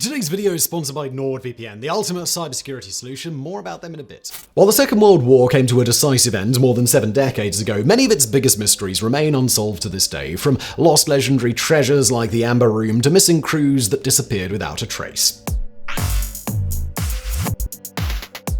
Today's video is sponsored by NordVPN, the ultimate cybersecurity solution. More about them in a bit. While the Second World War came to a decisive end more than 7 decades ago, many of its biggest mysteries remain unsolved to this day, from lost legendary treasures like the Amber Room to missing crews that disappeared without a trace.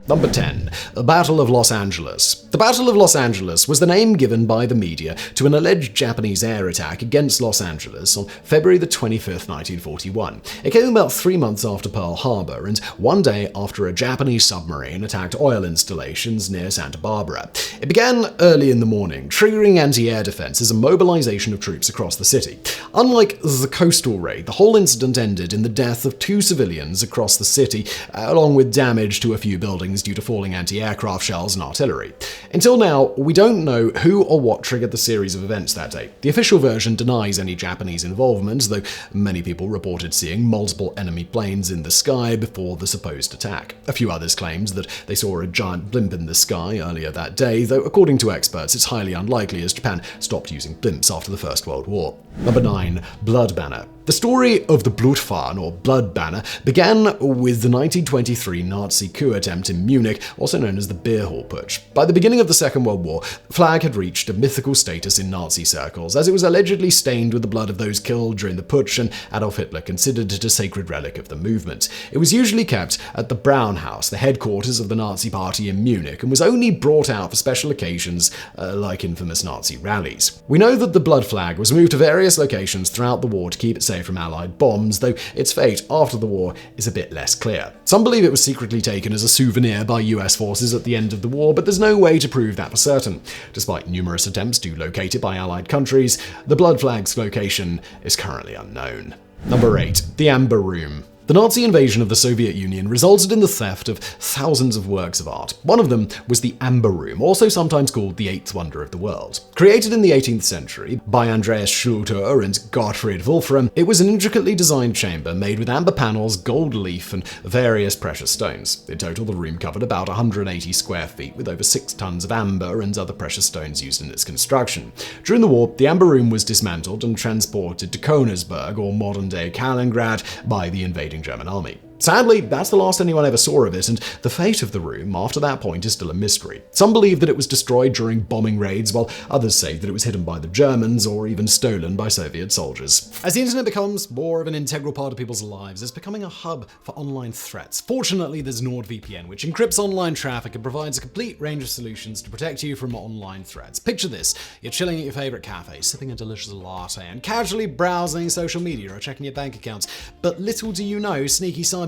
Number 10. The Battle of Los Angeles. The Battle of Los Angeles was the name given by the media to an alleged Japanese air attack against Los Angeles on February 25, 1941. It came about 3 months after Pearl Harbor and 1 day after a Japanese submarine attacked oil installations near Santa Barbara. It began early in the morning, triggering anti-air defenses and mobilization of troops across the city. Unlike the coastal raid, the whole incident ended in the death of 2 civilians across the city, along with damage to a few buildings due to falling anti-aircraft shells and artillery. Until now, we don't know who or what triggered the series of events that day. The official version denies any Japanese involvement, though many people reported seeing multiple enemy planes in the sky before the supposed attack. A few others claimed that they saw a giant blimp in the sky earlier that day, though according to experts, it's highly unlikely as Japan stopped using blimps after the First World War. Number 9. Blood Banner. The story of the Blutfahne, or Blood Banner, began with the 1923 Nazi coup attempt in Munich, also known as the Beer Hall Putsch. By the beginning of the Second World War, the flag had reached a mythical status in Nazi circles, as it was allegedly stained with the blood of those killed during the putsch, and Adolf Hitler considered it a sacred relic of the movement. It was usually kept at the Braun House, the headquarters of the Nazi Party in Munich, and was only brought out for special occasions like infamous Nazi rallies. We know that the blood flag was moved to various locations throughout the war to keep it safe from Allied bombs, though its fate after the war is a bit less clear. Some believe it was secretly taken as a souvenir by US forces at the end of the war, but there's no way to prove that for certain. Despite numerous attempts to locate it by Allied countries, the blood flag's location is currently unknown. Number 8. The Amber Room. The Nazi invasion of the Soviet Union resulted in the theft of thousands of works of art. One of them was the Amber Room, also sometimes called the Eighth Wonder of the World. Created in the 18th century by Andreas Schulter and Gottfried Wolfram, it was an intricately designed chamber made with amber panels, gold leaf, and various precious stones. In total, the room covered about 180 square feet, with over 6 tons of amber and other precious stones used in its construction. During the war, the Amber Room was dismantled and transported to Königsberg, or modern-day Kaliningrad, by the invading German army. Sadly, that's the last anyone ever saw of it, and the fate of the room after that point is still a mystery. Some believe that it was destroyed during bombing raids, while others say that it was hidden by the Germans or even stolen by Soviet soldiers. As the internet becomes more of an integral part of people's lives, it's becoming a hub for online threats. Fortunately, there's NordVPN, which encrypts online traffic and provides a complete range of solutions to protect you from online threats. Picture this: you're chilling at your favorite cafe, sipping a delicious latte, and casually browsing social media or checking your bank accounts. But little do you know, sneaky cybercriminals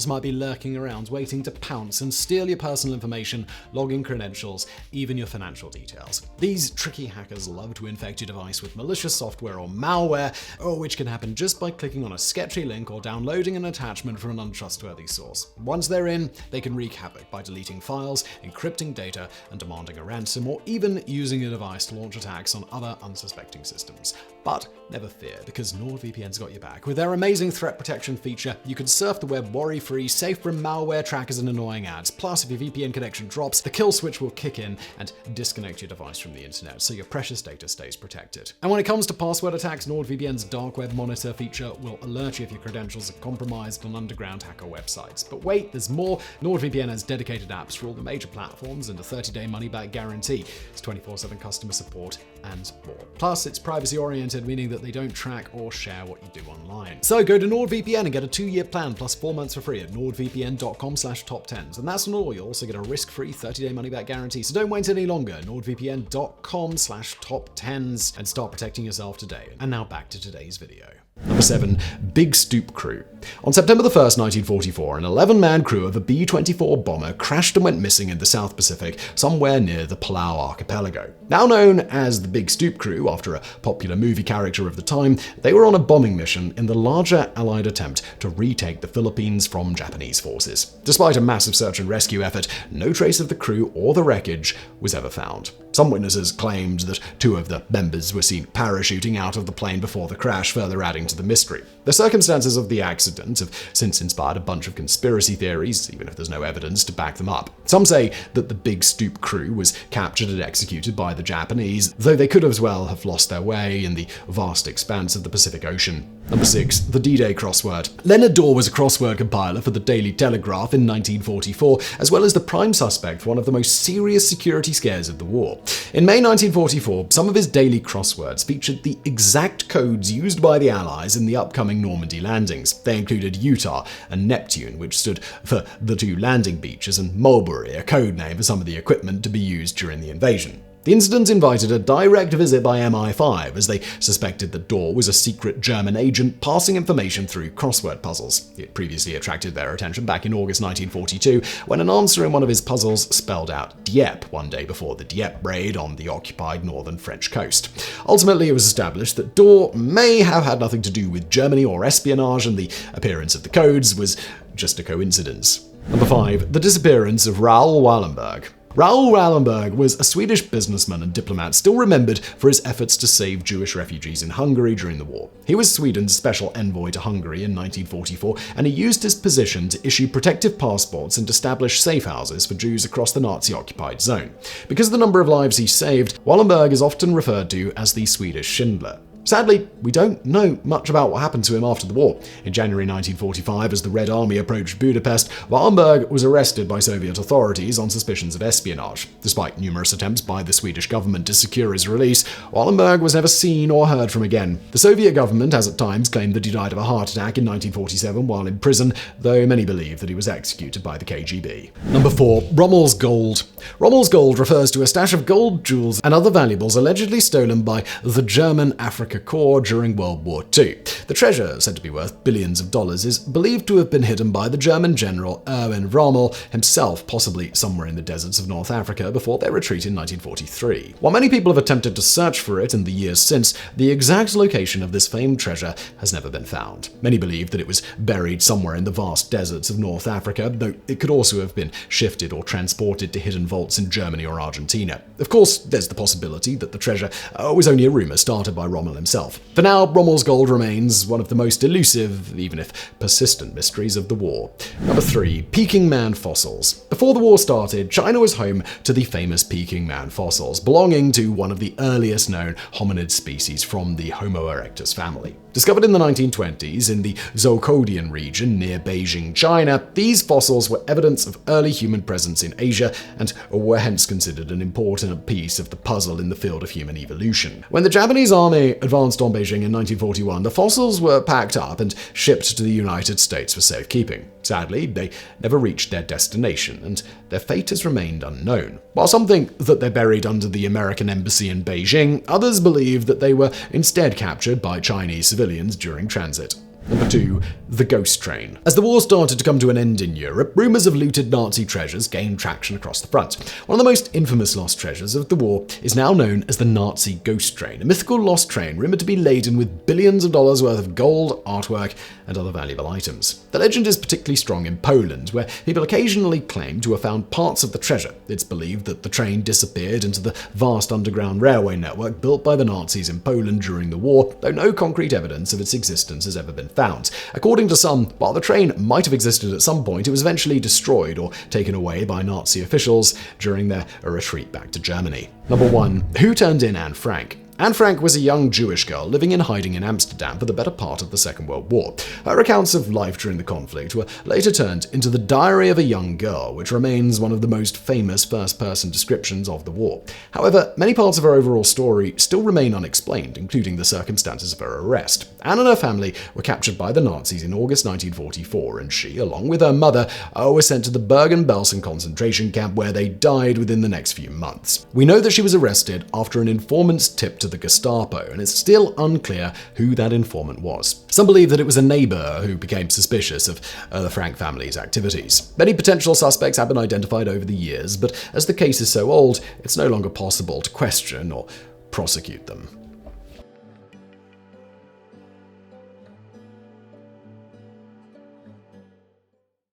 might be lurking around waiting to pounce and steal your personal information, login credentials, even your financial details. These tricky hackers love to infect your device with malicious software or malware, which can happen just by clicking on a sketchy link or downloading an attachment from an untrustworthy source. Once they're in, they can wreak havoc by deleting files, encrypting data, and demanding a ransom, or even using your device to launch attacks on other unsuspecting systems. But never fear, because NordVPN's got your back. With their amazing threat protection feature, you can surf the web worry-free, safe from malware, trackers, and annoying ads. Plus, if your VPN connection drops, the kill switch will kick in and disconnect your device from the internet, so your precious data stays protected. And when it comes to password attacks, NordVPN's Dark Web Monitor feature will alert you if your credentials are compromised on underground hacker websites. But wait, there's more. NordVPN has dedicated apps for all the major platforms and a 30-day money-back guarantee. It's 24/7 customer support and more. Plus, it's privacy-oriented, meaning that they don't track or share what you do online. So go to NordVPN and get a 2-year plan plus 4 months for free at nordvpn.com/TopTenz. And that's not all, you'll also get a risk-free 30-day money-back guarantee. So don't wait any longer. nordvpn.com/TopTenz and start protecting yourself today. And now back to today's video. Number 7. Big Stoop Crew. On September 1st, 1944, an 11-man crew of a B-24 bomber crashed and went missing in the South Pacific, somewhere near the Palau archipelago. Now known as the Big Stoop Crew, after a popular movie character of the time, they were on a bombing mission in the larger Allied attempt to retake the Philippines from Japanese forces. Despite a massive search and rescue effort, no trace of the crew or the wreckage was ever found. Some witnesses claimed that 2 of the members were seen parachuting out of the plane before the crash, further adding to the mystery. The circumstances of the accident have since inspired a bunch of conspiracy theories, even if there's no evidence to back them up. Some say that the Big Stoop Crew was captured and executed by the Japanese, though they could as well have lost their way in the vast expanse of the Pacific Ocean. Number 6. The D-Day crossword. Leonard Dorr was a crossword compiler for the Daily Telegraph in 1944, as well as the prime suspect for one of the most serious security scares of the war. In May 1944, some of his daily crosswords featured the exact codes used by the Allies in the upcoming Normandy landings. They included Utah and Neptune, which stood for the two landing beaches, and Mulberry, a code name for some of the equipment to be used during the invasion. The incident invited a direct visit by MI5, as they suspected that Dorr was a secret German agent passing information through crossword puzzles. He had previously attracted their attention back in August 1942, when an answer in one of his puzzles spelled out Dieppe, one day before the Dieppe raid on the occupied northern French coast. Ultimately, it was established that Dorr may have had nothing to do with Germany or espionage, and the appearance of the codes was just a coincidence. Number 5. The disappearance of Raoul Wallenberg. Raoul Wallenberg was a Swedish businessman and diplomat still remembered for his efforts to save Jewish refugees in Hungary during the war. He was Sweden's special envoy to Hungary in 1944, and he used his position to issue protective passports and establish safe houses for Jews across the Nazi-occupied zone. Because of the number of lives he saved, Wallenberg is often referred to as the Swedish Schindler. Sadly, we don't know much about what happened to him after the war. In January 1945, as the Red Army approached Budapest, Wallenberg was arrested by Soviet authorities on suspicions of espionage. Despite numerous attempts by the Swedish government to secure his release, Wallenberg was never seen or heard from again. The Soviet government has at times claimed that he died of a heart attack in 1947 while in prison, though many believe that he was executed by the KGB. Number 4. Rommel's gold. Rommel's gold refers to a stash of gold, jewels, and other valuables allegedly stolen by the German Africa Corps during World War II. The treasure, said to be worth billions of dollars, is believed to have been hidden by the German general Erwin Rommel himself, possibly somewhere in the deserts of North Africa, before their retreat in 1943. While many people have attempted to search for it in the years since, the exact location of this famed treasure has never been found. Many believe that it was buried somewhere in the vast deserts of North Africa, though it could also have been shifted or transported to hidden vaults in Germany or Argentina. Of course, there's the possibility that the treasure was only a rumor started by Rommel himself. For now, Rommel's gold remains one of the most elusive, even if persistent, mysteries of the war. Number 3. Peking Man Fossils. Before the war started, China was home to the famous Peking Man fossils, belonging to one of the earliest known hominid species from the Homo erectus family. Discovered in the 1920s in the Zhoukoudian region near Beijing, China, these fossils were evidence of early human presence in Asia and were hence considered an important piece of the puzzle in the field of human evolution. When the Japanese army advanced on Beijing in 1941, the fossils were packed up and shipped to the United States for safekeeping. Sadly, they never reached their destination, and their fate has remained unknown. While some think that they're buried under the American embassy in Beijing, others believe that they were instead captured by Chinese civilians during transit. Number 2. The Ghost Train. As the war started to come to an end in Europe, rumors of looted Nazi treasures gained traction across the front. One of the most infamous lost treasures of the war is now known as the Nazi Ghost Train, a mythical lost train rumored to be laden with billions of dollars worth of gold, artwork, and other valuable items. The legend is particularly strong in Poland, where people occasionally claim to have found parts of the treasure. It's believed that the train disappeared into the vast underground railway network built by the Nazis in Poland during the war, though no concrete evidence of its existence has ever been found. According to some, while the train might have existed at some point, it was eventually destroyed or taken away by Nazi officials during their retreat back to Germany. Number 1. Who turned in Anne Frank? Anne Frank was a young Jewish girl living in hiding in Amsterdam for the better part of the Second World War. Her accounts of life during the conflict were later turned into The Diary of a Young Girl, which remains one of the most famous first-person descriptions of the war. However, many parts of her overall story still remain unexplained, including the circumstances of her arrest. Anne and her family were captured by the Nazis in August 1944, and she, along with her mother, were sent to the Bergen-Belsen concentration camp, where they died within the next few months. We know that she was arrested after an informant's tip to the Gestapo, and it's still unclear who that informant was. Some believe that it was a neighbor who became suspicious of the Frank family's activities. Many potential suspects have been identified over the years, but as the case is so old, it's no longer possible to question or prosecute them.